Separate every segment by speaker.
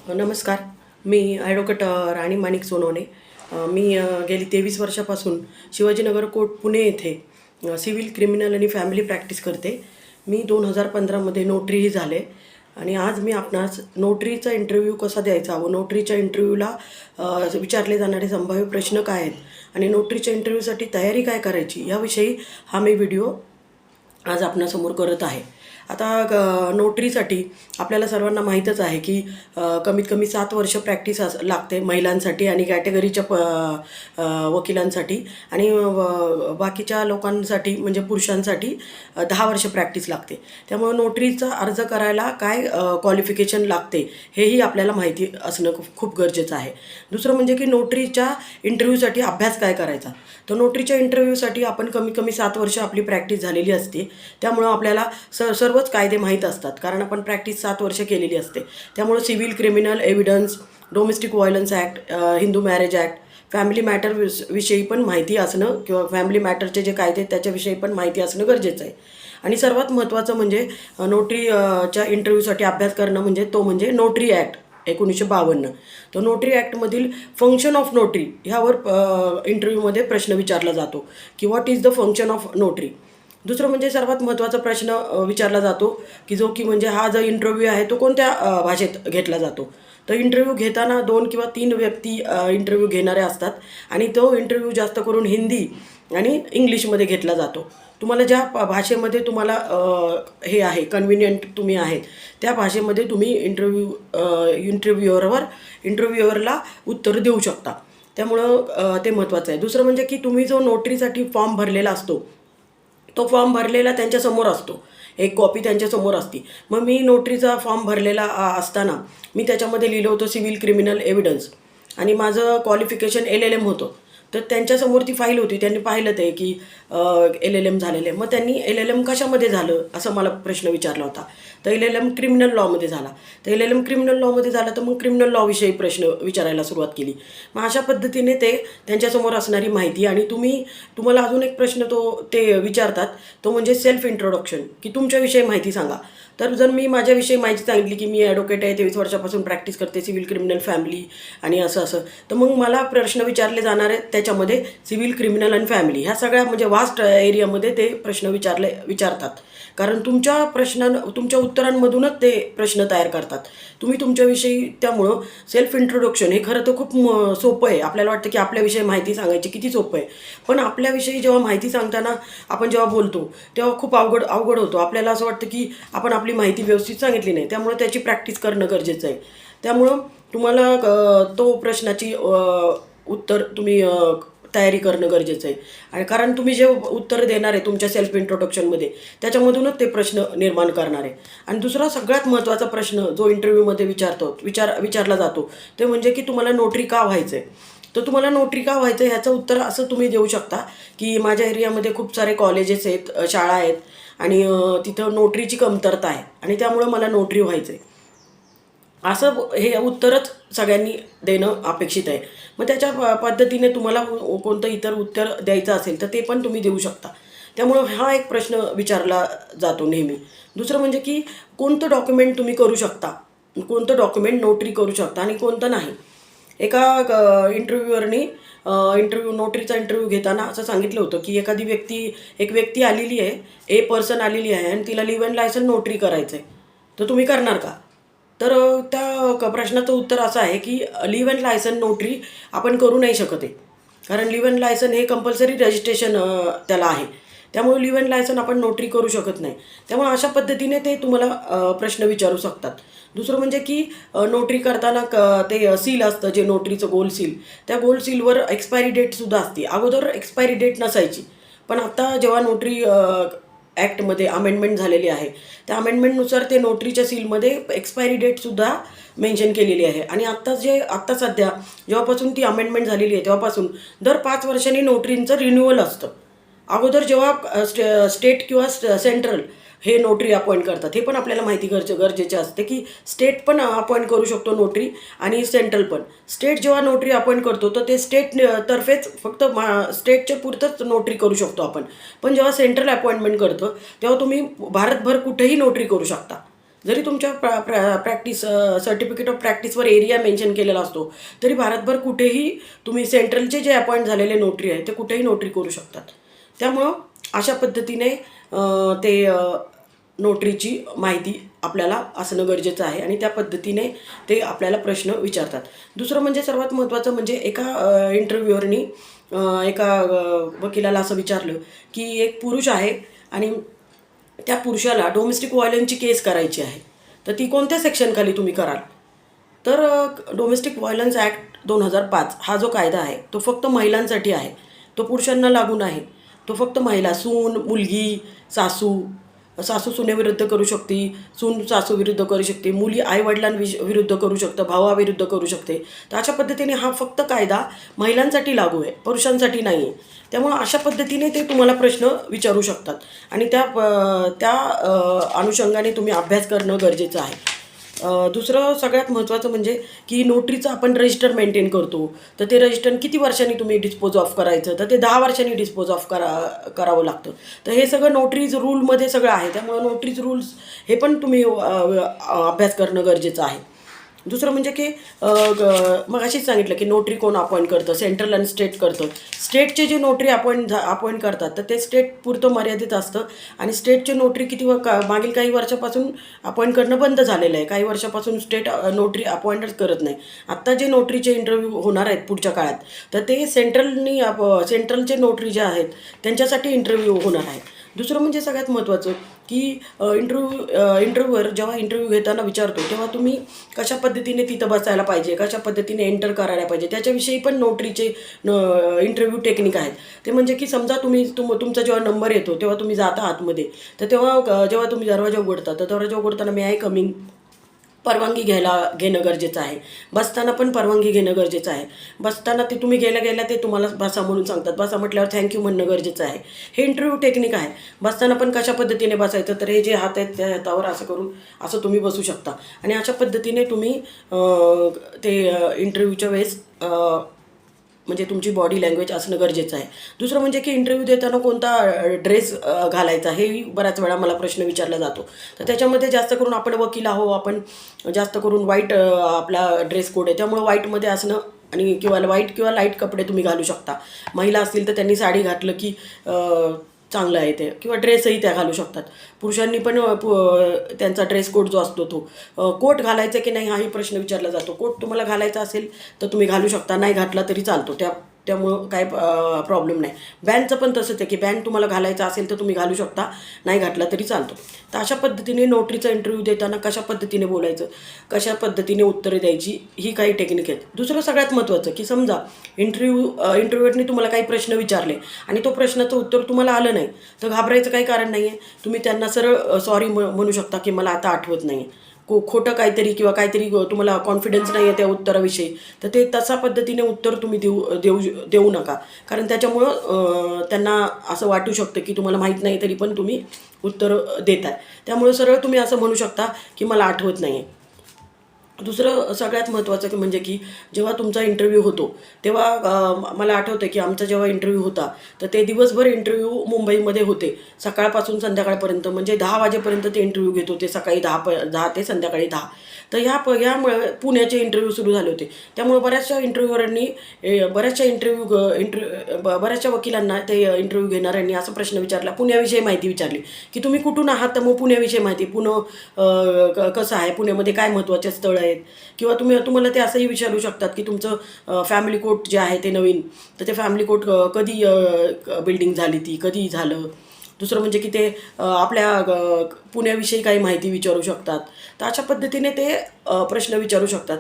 Speaker 1: नमस्कार. मी ॲडव्होकेट राणी माणिक सोनवणे. मी गेली 23 वर्षापासून शिवाजीनगर कोर्ट पुणे येथे सिव्हिल, क्रिमिनल आणि फॅमिली प्रॅक्टिस करते. मी 2015मध्ये नोटरीही झाले आणि आज मी आपणास नोटरीचा इंटरव्ह्यू कसा द्यायचा व नोटरीच्या इंटरव्ह्यूला विचारले जाणारे संभाव्य प्रश्न काय आहेत आणि नोटरीच्या इंटरव्ह्यूसाठी तयारी काय करायची याविषयी हा मी व्हिडिओ आज आपणासमोर करत आहे. आता नोटरीसाठी आपल्याला सर्वांना माहीतच आहे की कमीत कमी 7 वर्ष प्रॅक्टिस लागते महिलांसाठी आणि कॅटेगरीच्या वकिलांसाठी आणि बाकीच्या लोकांसाठी म्हणजे पुरुषांसाठी 10 वर्ष प्रॅक्टिस लागते. त्यामुळे नोटरीचा अर्ज करायला काय क्वालिफिकेशन लागते हेही आपल्याला माहिती असणं खूप गरजेचं आहे. दुसरं म्हणजे की नोटरीच्या इंटरव्ह्यूसाठी अभ्यास काय करायचा. तर नोटरीच्या इंटरव्ह्यूसाठी आपण कमीत कमी 7 वर्ष आपली प्रॅक्टिस झालेली असते. त्यामुळं आपल्याला सर्वच कायदे माहीत असतात कारण आपण प्रॅक्टिस 7 वर्ष केलेली असते. त्यामुळं civil, criminal, evidence, domestic violence act, Hindu marriage act, family matter विषयी पण माहिती असणं किंवा फॅमिली मॅटरचे जे कायदे आहेत त्याच्याविषयी पण माहिती असणं गरजेचं आहे. आणि सर्वात महत्त्वाचं म्हणजे नोटरीच्या इंटरव्ह्यूसाठी अभ्यास करणं म्हणजे नोटरी ॲक्ट 1952. तर नोटरी ॲक्टमधील फंक्शन ऑफ नोटरी ह्यावर इंटरव्ह्यूमध्ये प्रश्न विचारला जातो की what is the function of notary. दुसरं म्हणजे सर्वात महत्त्वाचा प्रश्न विचारला जातो की म्हणजे हा जो इंटरव्ह्यू आहे तो कोणत्या भाषेत घेतला जातो. तर इंटरव्ह्यू घेताना 2 किंवा 3 व्यक्ती इंटरव्ह्यू घेणारे असतात आणि तो इंटरव्ह्यू जास्त करून हिंदी आणि इंग्लिशमध्ये घेतला जातो. तुम्हाला ज्या भाषेमध्ये तुम्हाला हे आहे कन्व्हिनियंट तुम्ही आहेत त्या भाषेमध्ये तुम्ही इंटरव्ह्युअरला उत्तर देऊ शकता. त्यामुळं ते महत्त्वाचं आहे. दुसरं म्हणजे की तुम्ही जो नोटरीसाठी फॉर्म भरलेला असतो तो फॉर्म भरलेला त्यांच्यासमोर असतो. एक कॉपी त्यांच्यासमोर असते. मग मी नोटरीचा फॉर्म भरलेला असताना मी त्याच्यामध्ये लिहिलं होतं सिव्हिल, क्रिमिनल, एव्हिडन्स आणि माझं क्वालिफिकेशन LLM होतं. तर त्यांच्यासमोर ती फाईल होती. त्यांनी पाहिलं ते की LLM झालेलं आहे. मग त्यांनी LLM कशामध्ये झालं असं मला प्रश्न विचारला होता. तर LLM क्रिमिनल लॉमध्ये झाला. तर LLM क्रिमिनल लॉमध्ये झाला तर मग क्रिमिनल लॉविषयी प्रश्न विचारायला सुरुवात केली. मग अशा पद्धतीने ते त्यांच्यासमोर असणारी माहिती आणि तुम्हाला अजून एक प्रश्न ते विचारतात तो म्हणजे सेल्फ इंट्रोडक्शन की तुमच्याविषयी माहिती सांगा. तर जर मी माझ्याविषयी माहिती सांगितली की मी ॲडव्होकेट आहे, 23 वर्षापासून प्रॅक्टिस करते, सिव्हिल, क्रिमिनल, फॅमिली आणि असं तर मग मला प्रश्न विचारले जाणार आहेत त्याच्यामध्ये सिव्हिल, क्रिमिनल आणि फॅमिली ह्या सगळ्या म्हणजे वास्ट एरियामध्ये ते प्रश्न विचारतात. कारण तुमच्या उत्तरांमधूनच ते प्रश्न तयार करतात तुम्ही तुमच्याविषयी. त्यामुळं सेल्फ इंट्रोडक्शन हे खरं तर खूप सोपं आहे. आपल्याला वाटतं की आपल्याविषयी माहिती सांगायची किती सोपं आहे, पण आपल्याविषयी जेव्हा माहिती सांगताना आपण जेव्हा बोलतो तेव्हा खूप अवघड होतो. आपल्याला असं वाटतं की आपण आपली माहिती व्यवस्थित सांगितली नाही. त्यामुळे त्याची प्रॅक्टिस करणं गरजेचं आहे. त्यामुळं तुम्हाला तो प्रश्नाची उत्तर तुम्ही तयारी करणं गरजेचं आहे. आणि कारण तुम्ही जे उत्तर देणार आहे तुमच्या सेल्फ इंट्रोडक्शनमध्ये त्याच्यामधूनच ते प्रश्न निर्माण करणार आहे. आणि दुसरा सगळ्यात महत्त्वाचा प्रश्न जो इंटरव्ह्यूमध्ये विचारला जातो ते म्हणजे की तुम्हाला नोटरी का व्हायचं आहे. तर तुम्हाला नोटरी का व्हायचं आहे ह्याचं उत्तर असं तुम्ही देऊ शकता की माझ्या एरियामध्ये खूप सारे कॉलेजेस आहेत, शाळा आहेत आणि तिथं नोटरीची कमतरता आहे आणि त्यामुळं मला नोटरी व्हायचं आहे. असं हे उत्तरच सगळ्यांनी देणं अपेक्षित आहे. मग त्याच्या पद्धतीने तुम्हाला कोणतं इतर उत्तर द्यायचं असेल तर ते पण तुम्ही देऊ शकता. त्यामुळं हा एक प्रश्न विचारला जातो नेहमी. दुसरं म्हणजे की कोणतं डॉक्युमेंट तुम्ही करू शकता, कोणतं डॉक्युमेंट नोटरी करू शकता आणि कोणतं नाही. एका इंटरव्ह्युअरनी नोटरीचा इंटरव्ह्यू घेताना असं सांगितलं होतं की एक व्यक्ती आलेली आहे, पर्सन आलेली आहे आणि तिला लिव्ह इन लायसन नोटरी करायचं आहे. तर तुम्ही करणार का. तर त्या प्रश्नाचं उत्तर असं आहे की लिव्ह इन लायसन नोटरी आपण करू नाही शकत आहे. कारण लिव्ह इन लायसन हे कंपल्सरी रजिस्ट्रेशन त्याला आहे. त्यामुळे लिव्ह इन लायसन आपण नोटरी करू शकत नाही. त्यामुळे अशा पद्धतीने ते तुम्हाला प्रश्न विचारू शकतात. दुसरं म्हणजे की नोटरी करताना ते सील असतं जे नोटरीचं गोल सील, त्या गोल सीलवर एक्सपायरी डेटसुद्धा असते. अगोदर एक्सपायरी डेट नसायची, पण आता जेव्हा नोटरी ॲक्टमध्ये अमेंडमेंट झालेली आहे त्या अमेंडमेंटनुसार ते नोटरीच्या सीलमध्ये एक्सपायरी डेटसुद्धा मेन्शन केलेली आहे. आणि आत्ता सध्या जेव्हापासून ती अमेंडमेंट झालेली आहे तेव्हापासून दर 5 वर्षांनी नोटरींचं रिन्युअल असतं. अगोदर जेव्हा स्टेट किंवा सेंट्रल हे नोटरी अपॉइंट करतात हे पण आपल्याला माहिती गरजेचे असते की स्टेट पण अपॉइंट करू शकतो नोटरी आणि सेंट्रल पण. स्टेट जेव्हा नोटरी अपॉइंट करतो तर ते तर्फेच फक्त स्टेटच्या पुरतंच नोटरी करू शकतो आपण. पण जेव्हा सेंट्रल अपॉइंटमेंट करतं तेव्हा तुम्ही भारतभर कुठेही नोटरी करू शकता. जरी तुमच्या प्रॅक्टिस सर्टिफिकेट ऑफ प्रॅक्टिसवर एरिया मेन्शन केलेला असतो, तरी भारतभर कुठेही तुम्ही सेंट्रलचे जे अपॉइंट झालेले नोटरी आहे ते कुठेही नोटरी करू शकतात. त्यामुळं अशा पद्धतीने ते नोटरीची माहिती आपल्याला असणं गरजेचं आहे आणि त्या पद्धतीने ते आपल्याला प्रश्न विचारतात. दुसरं म्हणजे सर्वात महत्त्वाचं म्हणजे एका इंटरव्ह्यूअरनी एका वकिलाला असं विचारलं की एक पुरुष आहे आणि त्या पुरुषाला डोमेस्टिक व्हायलन्सची केस करायची आहे, तर ती कोणत्या सेक्शनखाली तुम्ही कराल? तर डोमेस्टिक व्हायलन्स ॲक्ट 2005 हा जो कायदा आहे तो फक्त महिलांसाठी आहे, तो पुरुषांना लागू नाही. तो फक्त महिला, सून, मुलगी, सासू सासू सुनेविरुद्ध करू शकते, सून सासूविरुद्ध करू शकते, मुली आईवडिलांविरुद्ध करू शकतं, भावाविरुद्ध करू शकते. तर अशा पद्धतीने हा फक्त कायदा महिलांसाठी लागू आहे, पुरुषांसाठी नाही आहे. त्यामुळं अशा पद्धतीने ते तुम्हाला प्रश्न विचारू शकतात आणि त्या त्या अनुषंगाने तुम्ही अभ्यास करणं गरजेचं आहे. दुसरं सगळ्यात महत्त्वाचं म्हणजे की नोटरीचं आपण रजिस्टर मेंटेन करतो, तर ते रजिस्टर किती वर्षांनी तुम्ही डिस्पोज ऑफ करायचं, तर ते 10 वर्षांनी डिस्पोज ऑफ करावं लागतं. तर हे सगळं नोटरीज रूलमध्ये सगळं आहे. त्यामुळं नोटरीज रूल्स हे पण तुम्ही अभ्यास करणं गरजेचं आहे. दुसरं म्हणजे की मग अशीच सांगितलं की नोटरी कोण अपॉइंट करतं, सेंट्रल आणि स्टेट करतं. स्टेटचे जे नोटरी अपॉइंट करतात तर ते स्टेट पुरतं मर्यादित असतं आणि स्टेटचे नोटरी मागील काही वर्षापासून अपॉइंट करणं बंद झालेलं आहे. काही वर्षापासून स्टेट नोटरी अपॉइंटच करत नाही. आत्ता जे नोटरीचे इंटरव्ह्यू होणार आहेत पुढच्या काळात, तर ते सेंट्रलचे नोटरी जे आहेत त्यांच्यासाठी इंटरव्ह्यू होणार आहे. दुसरं म्हणजे सगळ्यात महत्त्वाचं की इंटरव्ह्यूवर जेव्हा इंटरव्ह्यू घेताना विचारतो तेव्हा तुम्ही कशा पद्धतीने तिथं बसायला पाहिजे, कशा पद्धतीने एंटर करायला पाहिजे, त्याच्याविषयी पण नोटरीचे इंटरव्ह्यू टेक्निक आहेत. ते म्हणजे की समजा तुमचा जेव्हा नंबर येतो तेव्हा तुम्ही जाता आतमध्ये, तर तेव्हा जेव्हा तुम्ही दरवाजा उघडता तर दरवाजा उघडताना मे आय कमिंग परवानगी घेणं गरजेचं आहे. बसताना पण परवानगी घेणं गरजेचं आहे. बसताना ते तुम्ही गेल्या ते तुम्हाला बसा म्हणून सांगतात, बसा म्हटल्यावर थँक्यू म्हणणं गरजेचं आहे. हे इंटरव्ह्यू टेक्निक आहे. बसताना पण कशा पद्धतीने बसायचं, तर हे जे हात आहेत त्या हातावर असं करून असं तुम्ही बसू शकता आणि अशा पद्धतीने तुम्ही ते इंटरव्ह्यूच्या वेळेस म्हणजे तुमची बॉडी लँग्वेज असणं गरजेचं आहे. दुसरं म्हणजे की इंटरव्ह्यू देताना कोणता ड्रेस घालायचा हेही बऱ्याच वेळा मला प्रश्न विचारला जातो. तर त्याच्यामध्ये जास्त करून आपण वकील आहो, आपण जास्त करून व्हाईट आपला ड्रेस कोड आहे, त्यामुळं व्हाईटमध्ये असणं आणि व्हाईट किंवा लाईट कपडे तुम्ही घालू शकता. महिला असतील तर त्यांनी साडी घातलं की चांगलं आहे ते, किंवा ड्रेसही त्या घालू शकतात. पुरुषांनी पण त्यांचा ड्रेस कोड जो असतो तो कोट घालायचा की नाही हाही प्रश्न विचारला जातो. कोट तुम्हाला घालायचा असेल तर तुम्ही घालू शकता, नाही घातला तरी चालतो, त्यामुळं काय प्रॉब्लेम नाही. बँडचं पण तसंच आहे की बँड तुम्हाला घालायचा असेल तर तुम्ही घालू शकता, नाही घातला तरी चालतो. तर अशा पद्धतीने नोटरीचा इंटरव्ह्यू देताना कशा पद्धतीने बोलायचं, कशा पद्धतीने उत्तरे द्यायची, ही काही टेक्निक आहेत. दुसरं सगळ्यात महत्त्वाचं की समजा इंटरव्ह्यूअरनी तुम्हाला काही प्रश्न विचारले आणि तो प्रश्नाचं उत्तर तुम्हाला आलं नाही, तर घाबरायचं काही कारण नाही आहे. तुम्ही त्यांना सरळ सॉरी म्हणू शकता की मला आता आठवत नाही, खोटं काहीतरी किंवा काहीतरी तुम्हाला कॉन्फिडन्स नाही आहे त्या उत्तराविषयी, तर ते तशा पद्धतीने उत्तर तुम्ही देऊ नका. कारण त्याच्यामुळं त्यांना असं वाटू शकतं की तुम्हाला माहीत नाही तरी पण तुम्ही उत्तर देत आहे. त्यामुळं सरळ तुम्ही असं म्हणू शकता की मला आठवत नाही आहे. दुसरं सगळ्यात महत्त्वाचं म्हणजे की जेव्हा तुमचा इंटरव्ह्यू होतो तेव्हा मला आठवतं की आमचा जेव्हा इंटरव्ह्यू होता तर ते दिवसभर इंटरव्ह्यू मुंबईमध्ये होते, सकाळपासून संध्याकाळपर्यंत, म्हणजे 10 वाजेपर्यंत ते इंटरव्ह्यू घेत होते, सकाळी 10 ते संध्याकाळी 10. तर यामुळे पुण्याचे इंटरव्ह्यू सुरू झाले होते. त्यामुळे बऱ्याचशा वकिलांना ते इंटरव्ह्यू घेणाऱ्यांनी असा प्रश्न विचारला, पुण्याविषयी माहिती विचारली की तुम्ही कुठून आहात, तर मग पुण्याविषयी माहिती, कसं आहे, पुण्यामध्ये काय महत्त्वाचे स्थळं आहेत, किंवा तुम्हाला ते असंही विचारू शकतात की तुमचं फॅमिली कोर्ट जे आहे ते नवीन, तर ते फॅमिली कोर्ट कधी बिल्डिंग झाली, ती कधी झालं. दुसरं म्हणजे की ते आपल्या पुण्याविषयी काही माहिती विचारू शकतात. तर अशा पद्धतीने ते प्रश्न विचारू शकतात.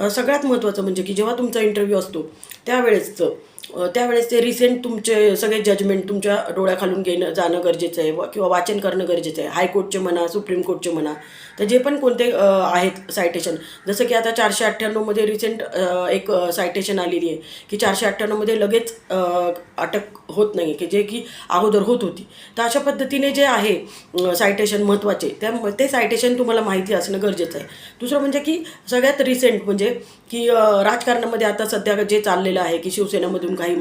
Speaker 1: सगळ्यात महत्त्वाचं म्हणजे की जेव्हा तुमचा इंटरव्ह्यू असतो त्यावेळेस ते रिसेंट तुमचे सगळे जजमेंट तुमच्या डोळ्याखालून जाणं गरजेचं आहे, किंवा वाचन करणं गरजेचं आहे. हायकोर्टचे म्हणा, सुप्रीम कोर्टचे म्हणा, तर जे पण कोणते आहेत सायटेशन, जसं की आता 498मध्ये रिसेंट एक सायटेशन आलेली आहे की 498मध्ये लगेच अटक होत नाही, की जे की अगोदर होत होती. तर अशा पद्धतीने जे आहे सायटेशन महत्त्वाचे, ते सायटेशन तुम्हाला माहिती असणं गरजेचं आहे. दुसरं म्हणजे की सगळ्यात रिसेंट म्हणजे की राजकारणामध्ये आता सध्या जे चाललेलं आहे की शिवसेनेमधून काही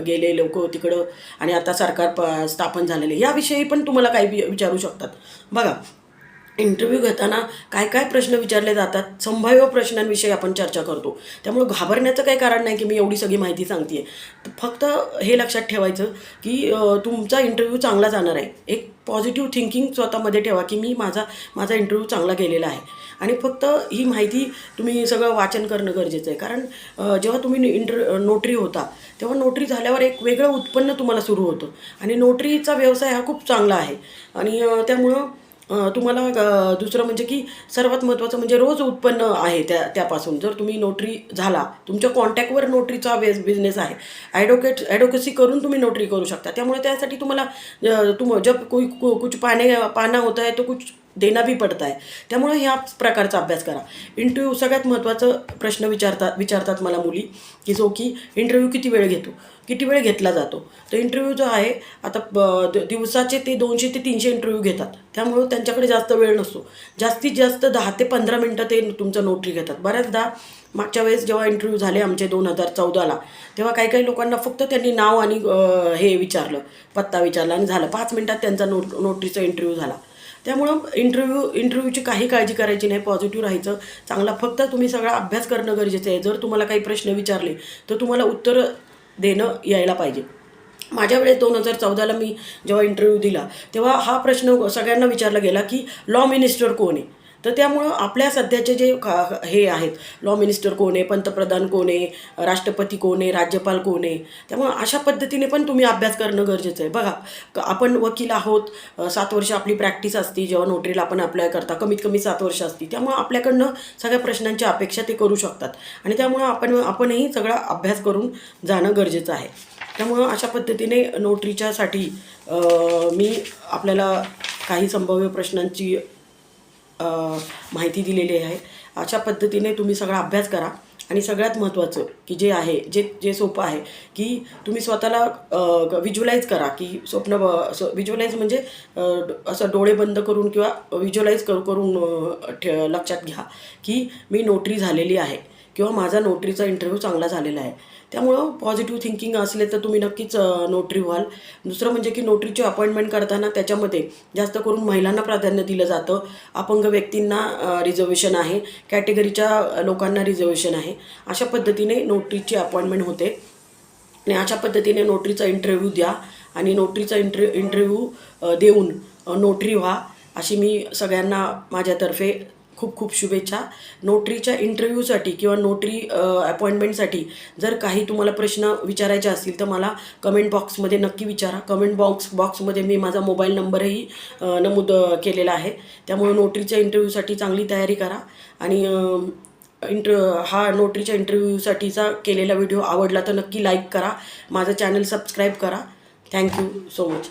Speaker 1: गेले लोक तिकडं आणि आता सरकार स्थापन झालेले, याविषयी पण तुम्हाला काही विचारू शकतात. बघा, इंटरव्ह्यू घेताना काय काय प्रश्न विचारले जातात, संभाव्य प्रश्नांविषयी आपण चर्चा करतो. त्यामुळं घाबरण्याचं काही कारण नाही की मी एवढी सगळी माहिती सांगते आहे. फक्त हे लक्षात ठेवायचं की तुमचा इंटरव्ह्यू चांगला जाणार आहे. एक पॉझिटिव्ह थिंकिंग स्वतःमध्ये ठेवा की माझा इंटरव्ह्यू चांगला गेलेला आहे. आणि फक्त ही माहिती तुम्ही सगळं वाचन करणं गरजेचं आहे. कारण जेव्हा तुम्ही नोटरी होता तेव्हा नोटरी झाल्यावर एक वेगळं उत्पन्न तुम्हाला सुरू होतं. आणि नोटरीचा व्यवसाय हा खूप चांगला आहे. आणि त्यामुळं तुम्हाला दुसरं म्हणजे की सर्वात महत्त्वाचं म्हणजे रोज उत्पन्न आहे त्यापासून. जर तुम्ही नोटरी झाला, तुमच्या कॉन्टॅक्टवर नोटरीचा बिझनेस आहे, ॲडव्होकेसी करून तुम्ही नोटरी करू शकता. त्यामुळे त्यासाठी तुम्हाला जब कुछ पाना होता है तो कुछ देना भी पडता है. त्यामुळे ह्याच प्रकारचा अभ्यास करा. इंटरव्ह्यू सगळ्यात महत्त्वाचं प्रश्न विचारतात मला मुली की की इंटरव्ह्यू किती वेळ घेतला जातो. तर इंटरव्ह्यू जो आहे आता दिवसाचे ते 200 ते 300 इंटरव्ह्यू घेतात. त्यामुळं त्यांच्याकडे जास्त वेळ नसतो. जास्तीत जास्त 10 ते 15 मिनटं ते तुमचं नोटरी घेतात. बऱ्याचदा मागच्या वेळेस जेव्हा इंटरव्ह्यू झाले आमचे 2014ला, तेव्हा काही लोकांना फक्त त्यांनी नाव आणि हे विचारलं, पत्ता विचारला आणि झालं. 5 मिनटात त्यांचा नोटरीचा इंटरव्ह्यू झाला. त्यामुळं इंटरव्ह्यूची काही काळजी करायची नाही, पॉझिटिव्ह राहायचं. चांगला फक्त तुम्ही सगळा अभ्यास करणं गरजेचं आहे. जर तुम्हाला काही प्रश्न विचारले तर तुम्हाला उत्तर देणं यायला पाहिजे. माझ्या वेळेस 2014ला मी जेव्हा इंटरव्ह्यू दिला तेव्हा हा प्रश्न सगळ्यांना विचारला गेला की लॉ मिनिस्टर कोण आहे. तर त्यामुळं आपल्या सध्याचे जे हे आहेत, लॉ मिनिस्टर कोण आहे, पंतप्रधान कोण आहे, राष्ट्रपती कोण आहे, राज्यपाल कोण आहे. त्यामुळं अशा पद्धतीने पण तुम्ही अभ्यास करणं गरजेचं आहे. बघा, आपण वकील आहोत, 7 वर्ष आपली प्रॅक्टिस असते. जेव्हा नोटरीला आपण अप्लाय करता कमीत कमी 7 वर्ष असते. त्यामुळं आपल्याकडनं सगळ्या प्रश्नांची अपेक्षा ते करू शकतात. आणि त्यामुळं आपणही सगळा अभ्यास करून जाणं गरजेचं आहे. त्यामुळं अशा पद्धतीने नोटरीच्यासाठी मी आपल्याला काही संभाव्य प्रश्नांची माहिती दिलेली आहे. अशा पद्धतीने तुम्ही सगळा अभ्यास करा. आणि सगळ्यात महत्त्वाचं की जे आहे जे सोपं आहे की तुम्ही स्वतःला व्हिज्युअलाइज करा की व्हिज्युअलाइज म्हणजे असं डोळे बंद करून किंवा व्हिज्युअलाइज करून लक्षात घ्या की मी नोटरी झालेली आहे किंवा माझा नोटरीचा इंटरव्ह्यू चांगला झालेला आहे. त्यामुळं पॉझिटिव्ह थिंकिंग असले तर तुम्ही नक्कीच नोटरी व्हाल. दुसरं म्हणजे की नोटरीची अपॉइंटमेंट करताना त्याच्यामध्ये जास्त करून महिलांना प्राधान्य दिलं जातं. अपंग व्यक्तींना रिझर्वेशन आहे, कॅटेगरीच्या लोकांना रिझर्वेशन आहे. अशा पद्धतीने नोटरीची अपॉइंटमेंट होते. आणि अशा पद्धतीने नोटरीचा इंटरव्ह्यू द्या आणि नोटरीचा इंटरव्ह्यू देऊन नोटरी व्हा, अशी मी सगळ्यांना माझ्यातर्फे खूप खूप शुभेच्छा. नोटरीच्या इंटरव्ह्यूसाठी किंवा नोटरी अपॉइंटमेंटसाठी जर काही तुम्हाला प्रश्न विचारायचे असतील तर मला कमेंट बॉक्समध्ये नक्की विचारा. कमेंट बॉक्समध्ये मी माझा मोबाईल नंबरही नमूद केलेला आहे. त्यामुळे नोटरीच्या इंटरव्ह्यूसाठी चांगली तयारी करा. आणि हा नोटरीच्या इंटरव्ह्यूसाठीचा केलेला व्हिडिओ आवडला तर नक्की लाईक करा. माझं चॅनल सबस्क्राईब करा. Thank you so much.